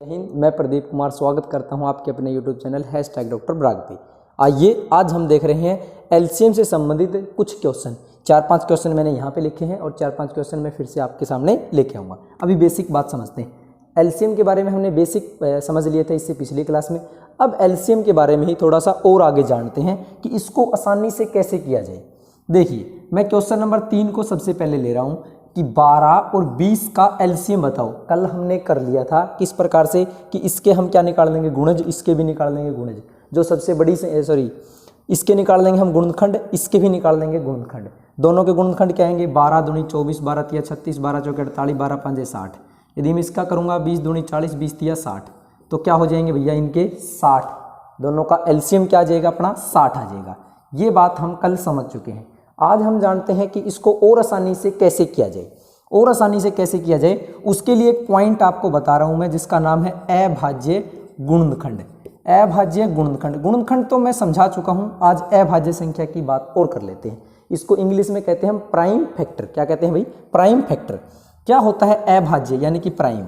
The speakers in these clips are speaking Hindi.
जय हिंद। मैं प्रदीप कुमार स्वागत करता हूं आपके अपने YouTube चैनल #डॉक्टर ब्राग पे। आइए आज हम देख रहे हैं एलसीएम से संबंधित कुछ क्वेश्चन। 4-5 क्वेश्चन मैंने यहाँ पे लिखे हैं और 4-5 क्वेश्चन मैं फिर से आपके सामने लेके आऊँगा। अभी बेसिक बात समझते हैं। एलसीएम के बारे में हमने बेसिक समझ लिए थे इससे पिछली क्लास में। अब एलसीएम के बारे में ही थोड़ा सा और आगे जानते हैं कि इसको आसानी से कैसे किया जाए। देखिए, मैं क्वेश्चन नंबर 3 को सबसे पहले ले रहा हूँ कि 12 और 20 का एलसीएम बताओ। कल हमने कर लिया था किस प्रकार से कि इसके हम क्या निकाल लेंगे, गुणज, इसके भी निकाल लेंगे गुणज, जो सबसे बड़ी से इसके निकाल लेंगे हम गुणनखंड, इसके भी निकाल लेंगे गुणनखंड। दोनों के गुणनखंड क्या आएंगे, 12 दूनी 24, 12 तिया 36, 12 चौके 48, 12 पंजे 60। यदि मैं इसका करूँगा 20 दूनी 40, 20 तिया 60, तो क्या हो जाएंगे भैया इनके 60। दोनों का एलसीएम क्या आ जाएगा अपना 60 आ जाएगा। ये बात हम कल समझ चुके हैं। आज हम जानते हैं कि इसको और आसानी से कैसे किया जाए। और आसानी से कैसे किया जाए उसके लिए एक पॉइंट आपको बता रहा हूं मैं, जिसका नाम है अभाज्य गुणनखंड। अभाज्य गुणनखंड, गुणनखंड तो मैं समझा चुका हूं। आज अभाज्य संख्या की बात और कर लेते हैं। इसको इंग्लिश में कहते हैं हम प्राइम फैक्टर। क्या कहते हैं भाई? Prime factor. क्या होता है अभाज्य यानी कि प्राइम?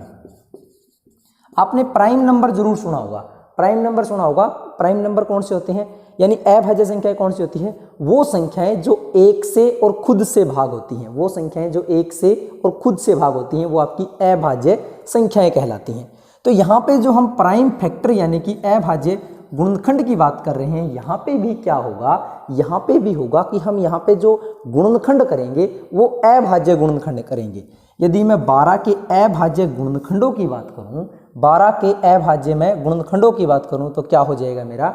आपने प्राइम नंबर जरूर सुना होगा। प्राइम नंबर सुना होगा। प्राइम नंबर कौन से होते हैं, यानी अभाज्य संख्याएं कौन सी होती हैं? वो संख्याएं जो एक से और खुद से भाग होती हैं। वो संख्याएं जो एक से और खुद से भाग होती हैं वो आपकी अभाज्य संख्याएं कहलाती हैं। तो यहाँ पे जो हम प्राइम फैक्टर यानी कि अभाज्य गुणनखंड की बात कर रहे हैं, यहाँ पे भी क्या होगा, यहाँ पे भी होगा कि हम यहाँ पे जो गुणनखंड करेंगे वो अभाज्य गुणनखंड करेंगे। यदि मैं 12 के अभाज्य गुणनखंडों की बात करूं, 12 के अभाज्य में गुणनखंडों की बात करूं तो क्या हो जाएगा मेरा,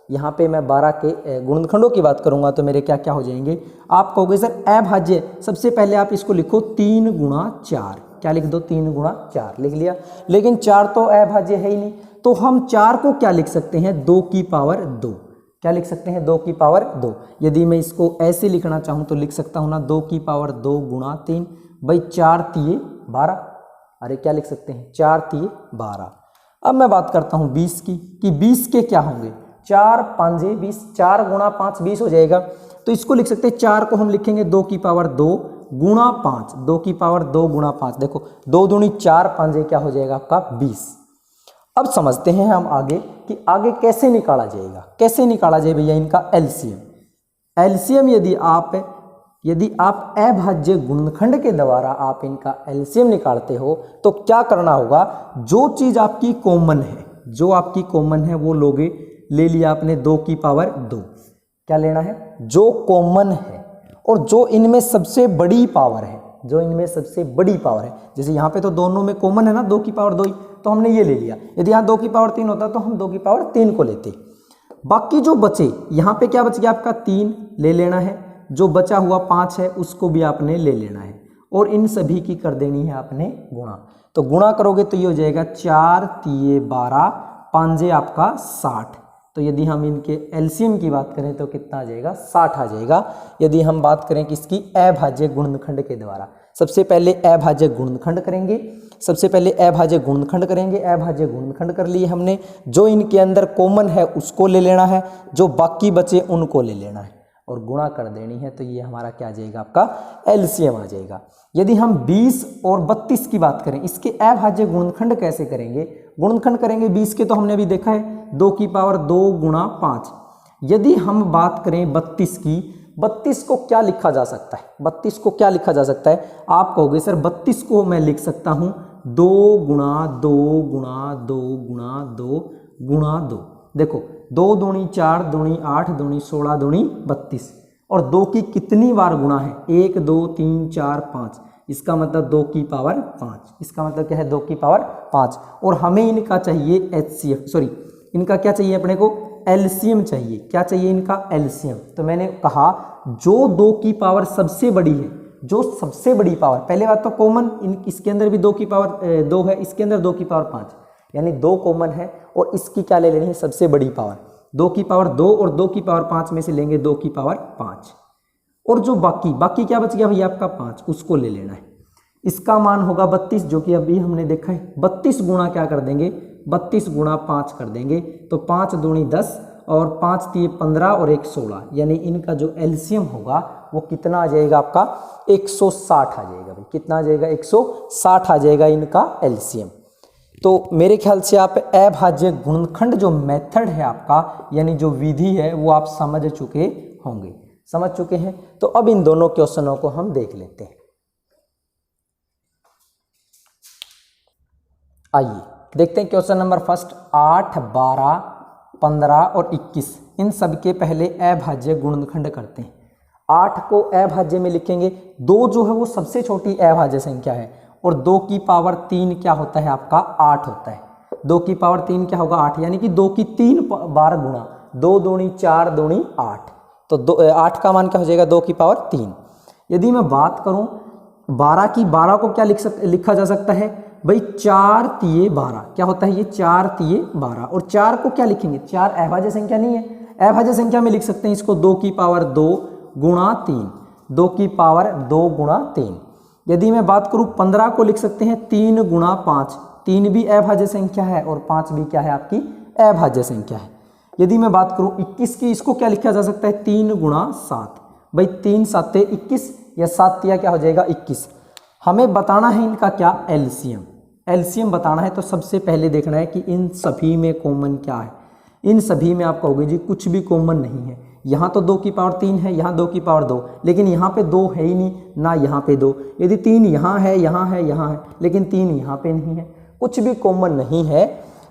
यहाँ पे मैं 12 के गुणनखंडों की बात करूंगा तो मेरे क्या क्या हो जाएंगे। आप कहोगे सर अभाज्य, सबसे पहले आप इसको लिखो 3 गुणा 4। क्या लिख दो? 3 गुणा 4 लिख लिया। लेकिन 4 तो अभाज्य है ही नहीं, तो हम 4 को क्या लिख सकते हैं, 2 की पावर 2। क्या लिख सकते हैं? 2 की पावर 2। यदि मैं इसको ऐसे लिखना चाहूँ तो लिख सकता हूँ ना, 2 की पावर 2 गुणा 3। भाई 4 तिये 12। अरे क्या लिख सकते हैं, 4 तिये 12। अब मैं बात करता हूँ 20 की, कि 20 के क्या होंगे, 4 पांजे 20, 4 गुणा 5 20 हो जाएगा। तो इसको लिख सकते हैं, 4 को हम लिखेंगे 2 की पावर 2 गुणा 5, 2 की पावर 2 गुणा 5। देखो 2 दूनी 4, पांजे क्या हो जाएगा आपका 20। अब समझते हैं हम आगे कि आगे कैसे निकाला जाएगा। कैसे निकाला जाए भैया इनका एलसीएम। एलसीएम यदि आप अभाज्य गुणनखंड के द्वारा आप इनका एलसीएम निकालते हो तो क्या करना होगा, जो चीज आपकी कॉमन है, जो आपकी कॉमन है वो लोगे, ले लिया आपने 2 की पावर 2। क्या लेना है? जो कॉमन है और जो इनमें सबसे बड़ी पावर है, जो इनमें सबसे बड़ी पावर है। जैसे यहाँ पे तो दोनों में कॉमन है ना 2 की पावर 2 ही, तो हमने ये ले लिया। यदि यहाँ 2 की पावर 3 होता तो हम 2 की पावर 3 को लेते। बाकी जो बचे, यहाँ पे क्या बच गया आपका 3 ले लेना है, जो बचा हुआ 5 है उसको भी आपने ले लेना है, और इन सभी की कर देनी है आपने गुणा। तो गुणा करोगे तो ये हो जाएगा 4 तिये 12, पांजे आपका 60। तो यदि हम इनके एलसीएम की बात करें तो कितना आ जाएगा, 60 आ जाएगा। यदि हम बात करें किसकी, अभाज्य गुणनखंड के द्वारा, सबसे पहले अभाज्य गुणनखंड करेंगे। सबसे पहले अभाज्य गुणनखंड करेंगे। अभाज्य गुणनखंड कर लिए हमने, जो इनके अंदर कॉमन है उसको ले लेना है, जो बाकी बचे उनको ले लेना है और गुणा कर देनी है। तो ये हमारा क्या आ जाएगा, आपका एलसीएम आ जाएगा। यदि हम 20 और 32 की बात करें, इसके अभाज्य गुणनखंड कैसे करेंगे, गुणनखंड करेंगे 20 के, तो हमने अभी देखा है 2 की पावर 2 गुणा 5। यदि हम बात करें 32 की, 32 को क्या लिखा जा सकता है, 32 को क्या लिखा जा सकता है? आप कहोगे सर 32 को मैं लिख सकता हूं 2 गुणा 2 गुणा 2 गुणा 2 गुणा 2। देखो 2 दूनी 4 दूनी 8 दूनी 16 दूनी 32, और 2 की कितनी बार गुणा है, 1 2 3 4 5। इसका मतलब 2 की पावर 5। इसका मतलब क्या है, 2 की पावर 5। और हमें इनका चाहिए एचसीएफ, सॉरी इनका क्या चाहिए अपने को, एलसीएम चाहिए। क्या चाहिए इनका, एलसीएम। तो मैंने कहा जो 2 की पावर सबसे बड़ी है, जो सबसे बड़ी पावर, पहले बात तो कॉमन, इसके अंदर भी 2 की पावर 2 है, इसके अंदर 2 की पावर 5, यानी 2 कॉमन है और इसकी क्या ले लेनी है, सबसे बड़ी पावर। 2 की पावर 2 और 2 की पावर 5 में से लेंगे 2 की पावर 5, और जो बाकी क्या बच गया भैया आपका 5, उसको ले लेना है। इसका मान होगा 32, जो कि अभी हमने देखा है। 32 गुणा क्या कर देंगे, 32 गुणा 5 कर देंगे, तो 5 दूनी 10 और 5 तिये 15 और 1 16, यानी इनका जो एलसीएम होगा वो कितना आ जाएगा आपका, 160 आ जाएगा भाई। कितना आ जाएगा, 160 आ जाएगा इनका एलसीएम। तो मेरे ख्याल से आप अभाज्य गुणनखंड जो मेथड है आपका, यानी जो विधि है, वो आप समझ चुके होंगे, समझ चुके हैं। तो अब इन दोनों क्वेश्चनों को हम देख लेते हैं। आइए देखते हैं क्वेश्चन नंबर फर्स्ट। 8, 12, 15 और 21 इन सब के पहले अभाज्य गुणनखंड करते हैं। 8 को अभाज्य में लिखेंगे, 2 जो है वो सबसे छोटी अभाज्य संख्या है, और 2 की पावर 3 क्या होता है आपका 8 होता है। 2 की पावर 3 क्या होगा 8, यानी कि 2 की 3 बार गुणा, 2 दूनी 4 दूनी 8, तो 8 का मान क्या हो जाएगा 2 की पावर 3। यदि मैं बात करूं 12 की, 12 को क्या लिखा जा सकता है भाई 4 तिये 12, क्या होता है ये 4 तिये 12, और 4 को क्या लिखेंगे, 4 अभाज्य संख्या नहीं है, अभाज्य संख्या में लिख सकते हैं इसको 2 की पावर 2 गुणा 3, 2 की पावर 2 गुणा 3। यदि मैं बात करूं 15 को लिख सकते हैं 3 गुणा 5, 3 भी अभाज्य संख्या है और 5 भी क्या है आपकी अभाज्य संख्या है। यदि मैं बात करूं 21 की, इसको क्या लिखा जा सकता है 3 गुणा 7, भाई 3 7 21, या 7 तिया क्या हो जाएगा 21। हमें बताना है इनका क्या एलसीएम, एलसीएम बताना है। तो सबसे पहले देखना है कि इन सभी में कॉमन क्या है। इन सभी में आप कहोगे जी कुछ भी कॉमन नहीं है, यहाँ तो 2 की पावर 3 है, यहाँ 2 की पावर 2, लेकिन यहाँ पे 2 है ही नहीं ना, यहाँ पे 2, यदि 3 यहाँ है यहाँ है यहाँ है, लेकिन 3 यहाँ पे नहीं है, कुछ भी कॉमन नहीं है,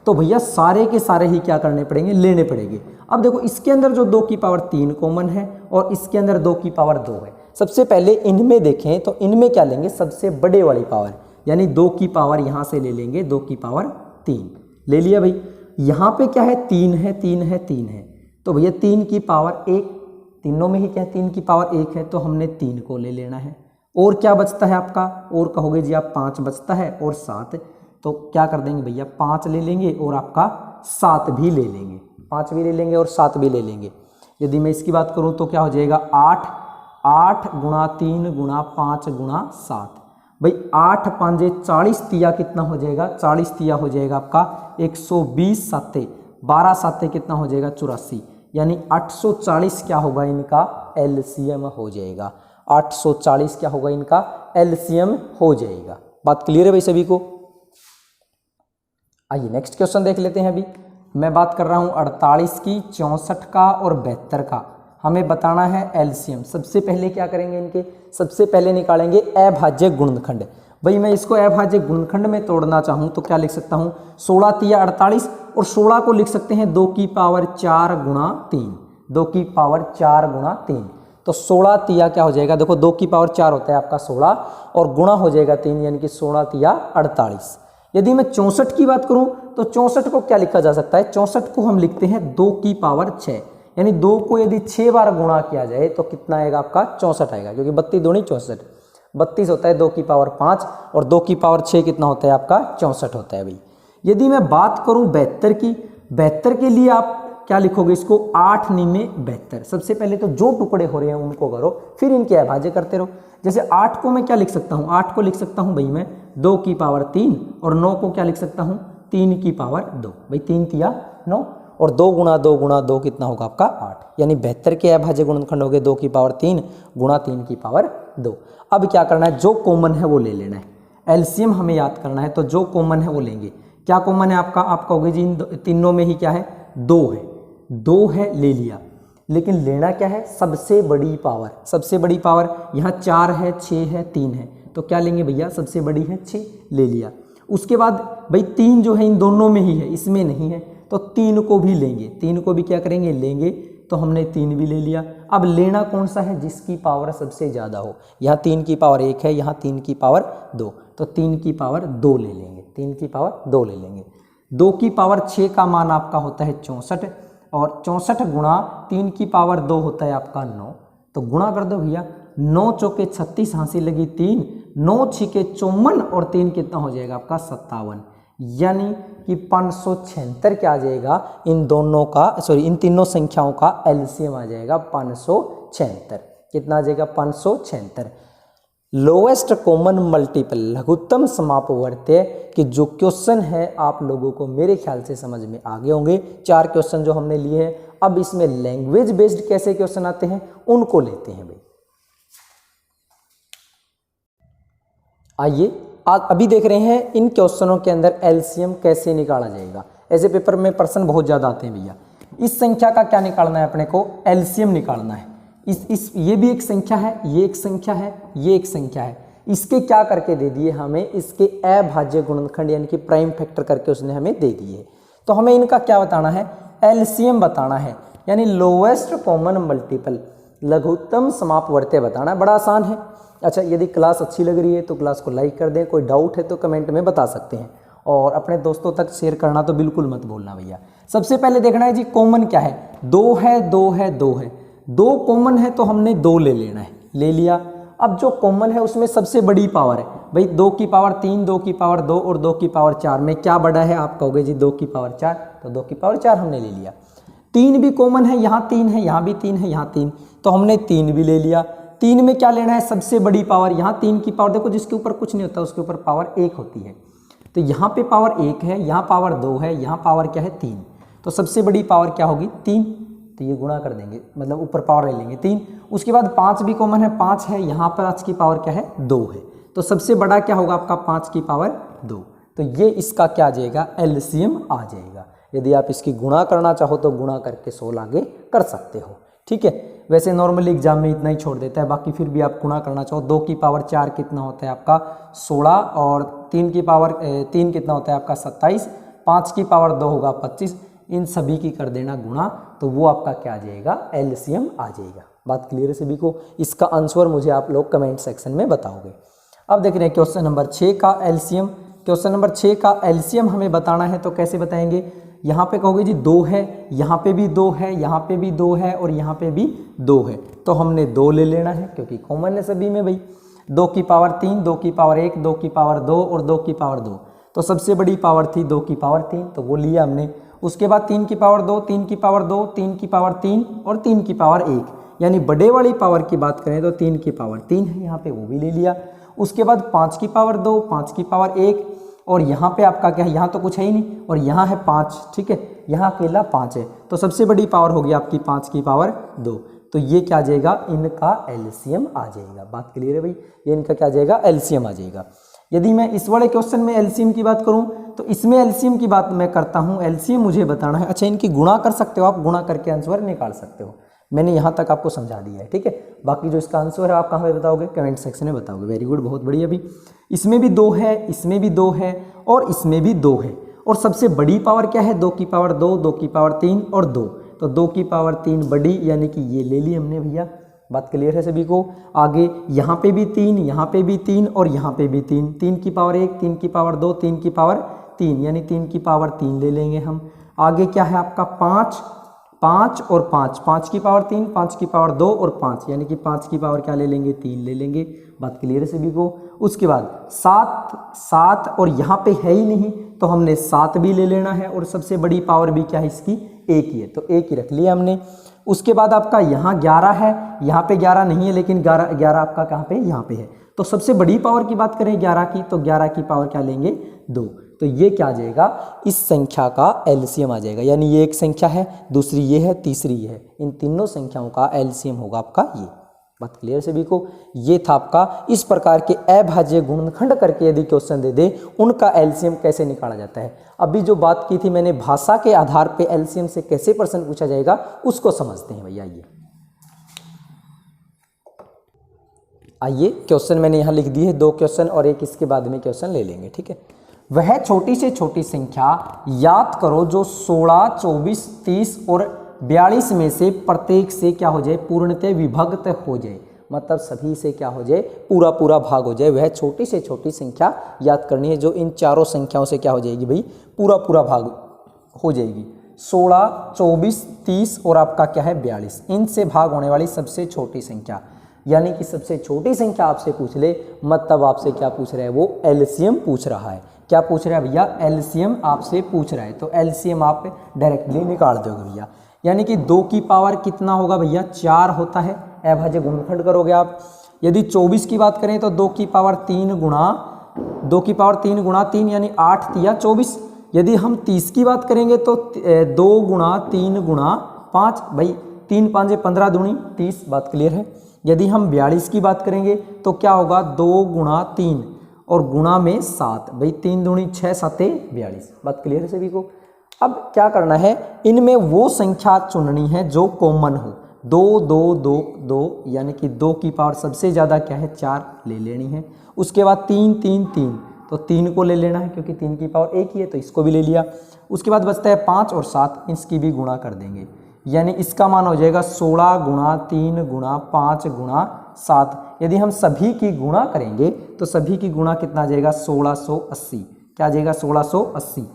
तो भैया सारे के सारे ही क्या करने पड़ेंगे, लेने पड़ेंगे। अब देखो इसके अंदर जो 2 की पावर 3 कॉमन है और इसके अंदर 2 की पावर 2 है। सबसे पहले इनमें देखें तो इनमें क्या लेंगे, सबसे बड़े वाली पावर, यानी 2 की पावर यहाँ से ले लेंगे, 2 की पावर 3 ले लिया भाई। यहाँ पे क्या है 3 है 3 है 3 है, तो भैया 3 की पावर 1, तीनों में ही क्या है 3 की पावर 1 है, तो हमने 3 को ले लेना है। और क्या बचता है आपका, और कहोगे जी आप 5 बचता है और 7, तो क्या कर देंगे भैया 5 ले लेंगे और आपका 7 भी ले लेंगे, 5 भी ले लेंगे और 7 भी ले लेंगे। यदि मैं इसकी बात करूं तो क्या हो जाएगा 8, 8 गुणा 3 गुणा 5 गुणा 7, भाई 8 5 40 तिया कितना हो जाएगा, 40 तिया हो जाएगा आपका 120 साते, 12 साते कितना हो जाएगा 84, यानी 840 क्या होगा इनका एलसीएम हो जाएगा। 840 क्या होगा इनका एलसीएम हो जाएगा। बात क्लियर है भाई सभी को। आइए नेक्स्ट क्वेश्चन देख लेते हैं। अभी मैं बात कर रहा हूं 48 की, 64 का और 72 का। हमें बताना है एलसीएम। सबसे पहले क्या करेंगे, इनके सबसे पहले निकालेंगे अभाज्य गुणनखंड। भाई मैं इसको अभाज्य गुणनखंड में तोड़ना चाहूँ तो क्या लिख सकता हूँ 16 तिया 48, और 16 को लिख सकते हैं 2 की पावर 4 गुणा 3, 2 की पावर 4 गुणा 3, तो 16 तिया क्या हो जाएगा, देखो 2 की पावर 4 होता है आपका 16 और गुणा हो जाएगा 3, यानी कि 16 तिया 48। यदि मैं 64 की बात करूं तो 64 को क्या लिखा जा सकता है, 64 को हम लिखते हैं 2 की पावर 6, यानी 2 को यदि 6 बार गुणा किया जाए तो कितना आएगा आपका 64 आएगा, क्योंकि 32 दूनी 64, 32 होता है 2 की पावर 5 और 2 की पावर 6 कितना होता है आपका 64 होता है भाई। यदि मैं बात करूं 72 की, 72 के लिए आप क्या लिखोगे इसको 8 निमे 72। सबसे पहले तो जो टुकड़े हो रहे हैं उनको करो, फिर इनके अभाज्य करते रहो। जैसे 8 को मैं क्या लिख सकता हूँ, 8 को लिख सकता हूँ भाई मैं 2 की पावर 3, और 9 को क्या लिख सकता हूँ 3 की पावर 2, भाई 3 तिया 9, और 2 गुणा 2 गुणा 2 कितना होगा आपका 8, यानी 72 के अभाज्य गुणनखंड हो गए 2 की पावर 3 गुणा 3 की पावर 2। अब क्या करना है, जो कॉमन है वो ले लेना है, एलसीएम हमें याद करना है, तो जो कॉमन है वो लेंगे। क्या कॉमन है आपका, आप कहोगे जी इन तीनों में ही क्या है 2 है, 2 है ले लिया, लेकिन लेना क्या है सबसे बड़ी पावर। सबसे बड़ी पावर यहाँ 4 है 6 है 3 है, तो क्या लेंगे भैया सबसे बड़ी है 6 ले लिया। उसके बाद भाई 3 जो है इन दोनों में ही है, इसमें नहीं है, तो 3 को भी लेंगे, 3 को भी क्या करेंगे लेंगे, तो हमने 3 भी ले लिया। अब लेना कौन सा है, जिसकी पावर सबसे ज़्यादा हो। यहाँ 3 की पावर 1 है, यहाँ 3 की पावर 2, तो 3 की पावर 2 ले लेंगे, 3 की पावर 2 ले लेंगे। 2 की पावर 6 का मान आपका होता है 64, और 64 गुणा 3 की पावर 2 होता है आपका 9, तो गुणा कर दो भैया, 9 चौके 36 हासिल लगी 3, 9 छिके 54 और 3 कितना हो जाएगा आपका 57, यानी कि 576 क्या आ जाएगा इन दोनों का, सॉरी इन तीनों संख्याओं का एलसीएम आ जाएगा 576। कितना आ जाएगा 576। लोएस्ट कॉमन मल्टीपल, लघुत्तम समापवर्त्य कि जो क्वेश्चन है आप लोगों को मेरे ख्याल से समझ में आ गए होंगे। 4 क्वेश्चन जो हमने लिए हैं, अब इसमें लैंग्वेज बेस्ड कैसे क्वेश्चन आते हैं उनको लेते हैं भाई। आइए आज अभी देख रहे हैं इन क्वेश्चनों के अंदर एलसीएम कैसे निकाला जाएगा। ऐसे पेपर में प्रश्न बहुत ज़्यादा आते हैं भैया। इस संख्या का क्या निकालना है अपने को, एलसीएम निकालना है। ये भी एक संख्या है, ये एक संख्या है, ये एक संख्या है, इसके क्या करके दे दिए हमें, इसके अभाज्य गुणनखंड यानी कि प्राइम फैक्टर करके उसने हमें दे दिए। तो हमें इनका क्या बताना है, एलसीएम बताना है, यानी लोवेस्ट कॉमन मल्टीपल, लघुत्तम समापवर्त्य बताना है। बड़ा आसान है। अच्छा, यदि क्लास अच्छी लग रही है तो क्लास को लाइक कर दें, कोई डाउट है तो कमेंट में बता सकते हैं, और अपने दोस्तों तक शेयर करना तो बिल्कुल मत भूलना भैया। सबसे पहले देखना है जी कॉमन क्या है, 2 है, 2 है, 2 है, 2 कॉमन है तो हमने 2 ले लेना है, ले लिया। अब जो कॉमन है उसमें सबसे बड़ी पावर है भाई 2 की पावर 3, 2 की पावर 2 और 2 की पावर 4 में क्या बड़ा है, आप कहोगे जी 2 की पावर 4, तो 2 की पावर 4 हमने ले लिया। 3 भी कॉमन है, यहाँ 3 है, यहाँ भी 3 है, यहाँ 3, तो हमने 3 भी ले लिया। 3 में क्या लेना है, सबसे बड़ी पावर, यहाँ 3 की पावर देखो जिसके ऊपर कुछ नहीं होता उसके ऊपर पावर 1 होती है, तो यहाँ पे पावर 1 है, यहाँ पावर 2 है, यहाँ पावर क्या है 3, तो सबसे बड़ी पावर क्या होगी 3, तो ये गुणा कर देंगे, मतलब ऊपर पावर ले लेंगे 3। उसके बाद 5 भी कॉमन है, 5 है, यहाँ 5 की पावर क्या है 2 है, तो सबसे बड़ा क्या होगा आपका 5 की पावर 2, तो ये इसका क्या आ जाएगा, एलसीएम आ जाएगा। यदि आप इसकी गुणा करना चाहो तो गुणा करके 16 आगे कर सकते हो, ठीक है। वैसे नॉर्मली एग्जाम में इतना ही छोड़ देता है, बाकी फिर भी आप गुणा करना चाहो 2 की पावर 4 कितना होता है आपका 16, और 3 की पावर 3 कितना होता है आपका 27, 5 की पावर 2 होगा 25, इन सभी की कर देना गुणा, तो वो आपका क्या आ जाएगा, एलसीएम आ जाएगा। बात क्लियर है सभी को। इसका आंसर मुझे आप लोग कमेंट सेक्शन में बताओगे। अब देख रहे हैं क्वेश्चन नंबर 6 का एलसीएम। क्वेश्चन नंबर 6 का एलसीएम हमें बताना है, तो कैसे बताएंगे, यहाँ पे कहोगे जी 2 है, यहाँ पे भी 2 है, यहाँ पे भी 2 है, और यहाँ पे भी 2 है, तो हमने 2 ले लेना है क्योंकि कॉमन है सभी में भाई। 2 की पावर 3, 2 की पावर 1, 2 की पावर 2 और 2 की पावर 2, तो सबसे बड़ी पावर थी 2 की पावर 3, तो वो लिया हमने। उसके बाद 3 की पावर 2, 3 की पावर 2, 3 की पावर 3 और 3 की पावर 1, यानी बड़े वाली पावर की बात करें तो 3 की पावर 3 है यहाँ पे, वो भी ले लिया। उसके बाद 5 की पावर 2, 5 की पावर 1, और यहाँ पे आपका क्या है, यहाँ तो कुछ है ही नहीं, और यहाँ है 5, ठीक है, यहाँ अकेला 5 है, तो सबसे बड़ी पावर होगी आपकी 5 की पावर 2, तो ये क्या आ जाएगा, इनका एलसीएम आ जाएगा। बात क्लियर है भाई, ये इनका क्या आ जाएगा, एलसीएम आ जाएगा। यदि मैं इस वाले क्वेश्चन में एलसीएम की बात करूं तो इसमें एलसीएम की बात मैं करता हूं, एलसीएम मुझे बताना है। अच्छा, इनकी गुणा कर सकते हो आप, गुणा करके आंसर निकाल सकते हो, मैंने यहाँ तक आपको समझा दिया है, ठीक है। बाकी जो इसका आंसर है आप कहाँ पे बताओगे, कमेंट सेक्शन में बताओगे। वेरी गुड, बहुत बढ़िया। भी इसमें भी 2 है, इसमें भी 2 है, और इसमें भी 2 है, और सबसे बड़ी पावर क्या है, 2 की पावर 2, 2 की पावर 3 और 2, तो 2 की पावर 3 बड़ी, यानी कि ये ले ली हमने भैया। बात क्लियर है सभी को। आगे यहाँ पे भी 3, यहाँ पे भी 3 और यहाँ पे भी 3, 3 की पावर 1, 3 की पावर 2, 3 की पावर 3, यानी 3 की पावर 3 ले लेंगे हम। आगे क्या है आपका 5, 5 और 5, 5 की पावर 3, 5 की पावर 2 और 5, यानी कि 5 की पावर क्या ले लेंगे, 3 ले लेंगे। बात क्लियर है सभी को। उसके बाद 7, 7 और यहाँ पे है ही नहीं, तो हमने 7 भी ले लेना है, और सबसे बड़ी पावर भी क्या है इसकी, 1 ही है, तो 1 ही रख लिया हमने। उसके बाद आपका यहाँ 11 है, यहाँ पे 11 नहीं है, लेकिन 11 आपका कहाँ पे, यहाँ पे है, तो सबसे बड़ी पावर की बात करें 11 की, तो 11 की पावर क्या लेंगे, 2, तो ये क्या आ जाएगा, इस संख्या का एलसीएम आ जाएगा। यानी ये एक संख्या है, दूसरी ये है, तीसरी ये है, इन तीनों संख्याओं का एलसीएम होगा आपका ये। बात क्लियर सभी को। ये था आपका इस प्रकार के अभाज्य गुणनखंड करके यदि क्वेश्चन दे दे, उनका एलसीएम कैसे निकाला जाता है। अभी जो बात की थी मैंने भाषा के आधार पे एलसीएम से कैसे प्रश्न पूछा जाएगा, उसको समझते हैं भैया। आइए क्वेश्चन मैंने यहाँ लिख दिए 2 क्वेश्चन, और एक इसके बाद में क्वेश्चन ले लेंगे, ठीक है। वह छोटी से छोटी संख्या याद करो जो 16, 24, 30 और 42 में से प्रत्येक से क्या हो जाए, पूर्णतः विभक्त हो जाए, मतलब सभी से क्या हो जाए, पूरा पूरा भाग हो जाए। वह छोटी से छोटी संख्या याद करनी है जो इन चारों संख्याओं से क्या हो जाएगी भाई, पूरा पूरा भाग हो जाएगी। 16, 24, 30 और आपका क्या है 42, इनसे भाग होने वाली सबसे छोटी संख्या, यानी कि सबसे छोटी संख्या आपसे पूछ ले, मतलब आपसे क्या पूछ रहा है, वो एलसीएम पूछ रहा है। क्या पूछ रहा है भैया, एलसीएम आपसे पूछ रहा है, तो एलसीएम आप डायरेक्टली निकाल दोगे भैया। यानी कि 2 की पावर कितना होगा भैया, 4 होता है, अभाज्य गुणनखंड करोगे आप। यदि 24 की बात करें तो 2 की पावर 3 गुणा 2 की पावर 3 गुणा 3, यानी 8 तिया 24। यदि हम 30 की बात करेंगे तो 2 गुणा 3 गुणा 5, भाई 3 5 15 दूनी 30। बात क्लियर है। यदि हम 42 की बात करेंगे तो क्या होगा, 2 गुणा 3 और गुणा में 7, भाई 3 दूनी 6 7 42। बात क्लियर है सभी को। अब क्या करना है, इनमें वो संख्या चुननी है जो कॉमन हो। 2 2 2 2 यानी कि 2 की पावर सबसे ज़्यादा क्या है 4 ले लेनी है। उसके बाद 3 3 3, तो 3 को ले लेना है क्योंकि 3 की पावर 1 ही है, तो इसको भी ले लिया। उसके बाद बचता है 5 और 7, इसकी भी गुणा कर देंगे, यानी इसका मान हो जाएगा 16 गुणा 3 गुणा 5 गुणा 7। यदि हम सभी की गुणा करेंगे तो सभी की गुणा कितना आ जाएगा 1680। क्या आ जाएगा 1680।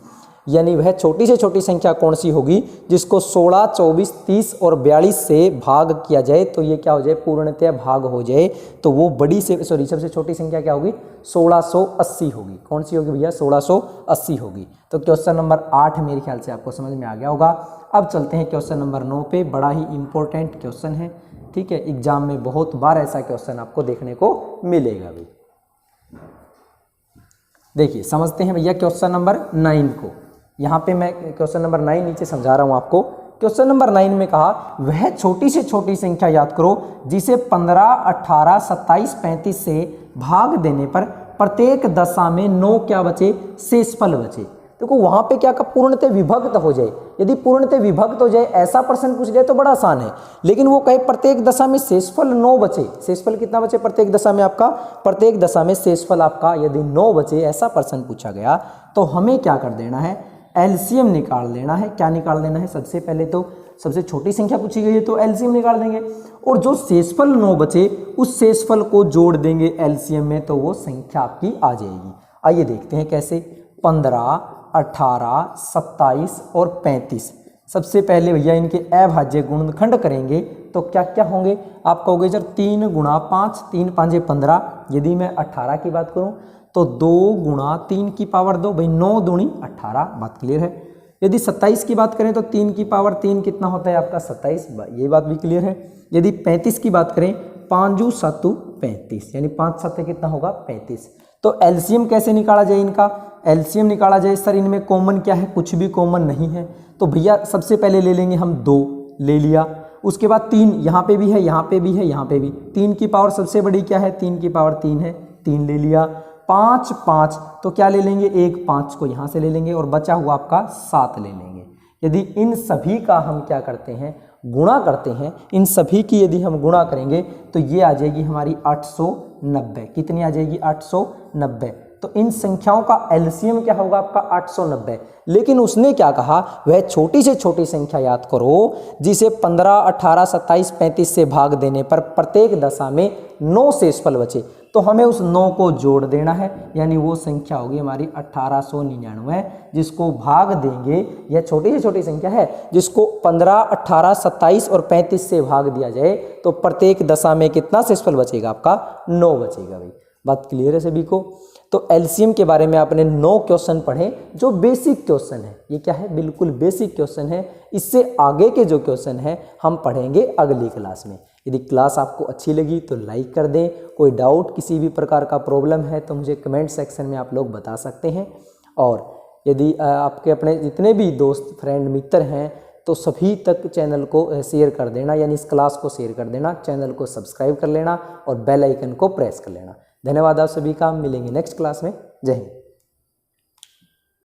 यानी वह छोटी से छोटी संख्या कौन सी होगी जिसको 16, 24, 30 और 42 से भाग किया जाए तो ये क्या हो जाए पूर्णतः भाग हो जाए, तो वो बड़ी से सबसे छोटी संख्या क्या होगी 1680 होगी। कौन सी होगी भैया 1680 होगी। तो क्वेश्चन नंबर 8 मेरे ख्याल से आपको समझ में आ गया होगा। अब चलते हैं क्वेश्चन नंबर 9 पे। बड़ा ही इंपॉर्टेंट क्वेश्चन है, ठीक है, एग्जाम में बहुत बार ऐसा क्वेश्चन आपको देखने को मिलेगा भाई। देखिए समझते हैं भैया क्वेश्चन नंबर 9 को। यहाँ पे मैं क्वेश्चन नंबर 9 नीचे समझा रहा हूँ आपको। क्वेश्चन नंबर 9 में कहा वह छोटी से छोटी संख्या याद करो जिसे 15, 18, 27, 35 से भाग देने पर प्रत्येक दशा में 9 क्या बचे शेषफल बचे। देखो वहां पे क्या का पूर्णतः विभक्त हो जाए। यदि पूर्णतः विभक्त हो जाए ऐसा प्रश्न पूछ जाए तो बड़ा आसान है, लेकिन वो कहे प्रत्येक दशा में शेषफल 9 बचे। शेषफल कितना बचे प्रत्येक दशा में आपका, प्रत्येक दशा में शेषफल आपका यदि 9 बचे, ऐसा प्रश्न पूछा गया तो हमें क्या कर देना है एलसीएम निकाल लेना है। क्या निकाल लेना है, सबसे पहले तो सबसे छोटी संख्या पूछी गई है तो एलसीएम निकाल देंगे, और जो शेषफल 9 बचे उस शेषफल को जोड़ देंगे एलसीएम में, तो वो संख्या आपकी आ जाएगी। आइए देखते हैं कैसे। 15, 18, 27 और 35। सबसे पहले भैया इनके अभाज्य गुणनखंड करेंगे तो क्या क्या होंगे आप कहोगे जब 3 गुणा 5, 3 5 15। यदि मैं 18 की बात करूं तो 2 गुणा 3 की पावर 2, भाई 9 दूनी 18। बात क्लियर है। यदि 27 की बात करें तो 3 की पावर 3 कितना होता है आपका 27, ये बात भी क्लियर है। यदि 35 की बात करें 5 7 35, यानी 5 7 कितना होगा 35। तो एलसीएम कैसे निकाला जाए इनका, एलसीएम निकाला जाए सर इनमें कॉमन क्या है, कुछ भी कॉमन नहीं है। तो भैया सबसे पहले ले लेंगे हम 2, ले लिया। उसके बाद 3 यहाँ पे भी है, यहाँ पे भी है, यहाँ पे भी। 3 की पावर सबसे बड़ी क्या है, 3 की पावर 3 है, 3 ले लिया। 5 5 तो क्या ले लेंगे, एक 5 को यहाँ से ले लेंगे और बचा हुआ आपका 7 ले लेंगे। यदि इन सभी का हम क्या करते हैं गुणा करते हैं, इन सभी की यदि हम गुणा करेंगे तो ये आ जाएगी हमारी 890। कितनी आ जाएगी 890। तो इन संख्याओं का एलसीएम क्या होगा आपका 890। लेकिन उसने क्या कहा वह छोटी से छोटी संख्या याद करो जिसे 15, 18, 27, 35 से भाग देने पर प्रत्येक दशा में 9 शेषफल बचे। तो हमें उस 9 को जोड़ देना है, यानी वो संख्या होगी हमारी 1899, जिसको भाग देंगे। यह छोटी से छोटी संख्या है जिसको 15, 18, 27 और 35 से भाग दिया जाए तो प्रत्येक दशा में कितना शेषफल बचेगा आपका 9 बचेगा। भाई बात क्लियर है सभी को। तो एलसीएम के बारे में आपने 9 क्वेश्चन पढ़े जो बेसिक क्वेश्चन है। ये क्या है, बिल्कुल बेसिक क्वेश्चन है। इससे आगे के जो क्वेश्चन है हम पढ़ेंगे अगली क्लास में। यदि क्लास आपको अच्छी लगी तो लाइक कर दें। कोई डाउट किसी भी प्रकार का प्रॉब्लम है तो मुझे कमेंट सेक्शन में आप लोग बता सकते हैं। और यदि आपके अपने जितने भी दोस्त फ्रेंड मित्र हैं तो सभी तक चैनल को शेयर कर देना, यानी इस क्लास को शेयर कर देना, चैनल को सब्सक्राइब कर लेना और बेल आइकन को प्रेस कर लेना। धन्यवाद आप सभी का। मिलेंगे नेक्स्ट क्लास में। जय हिंद।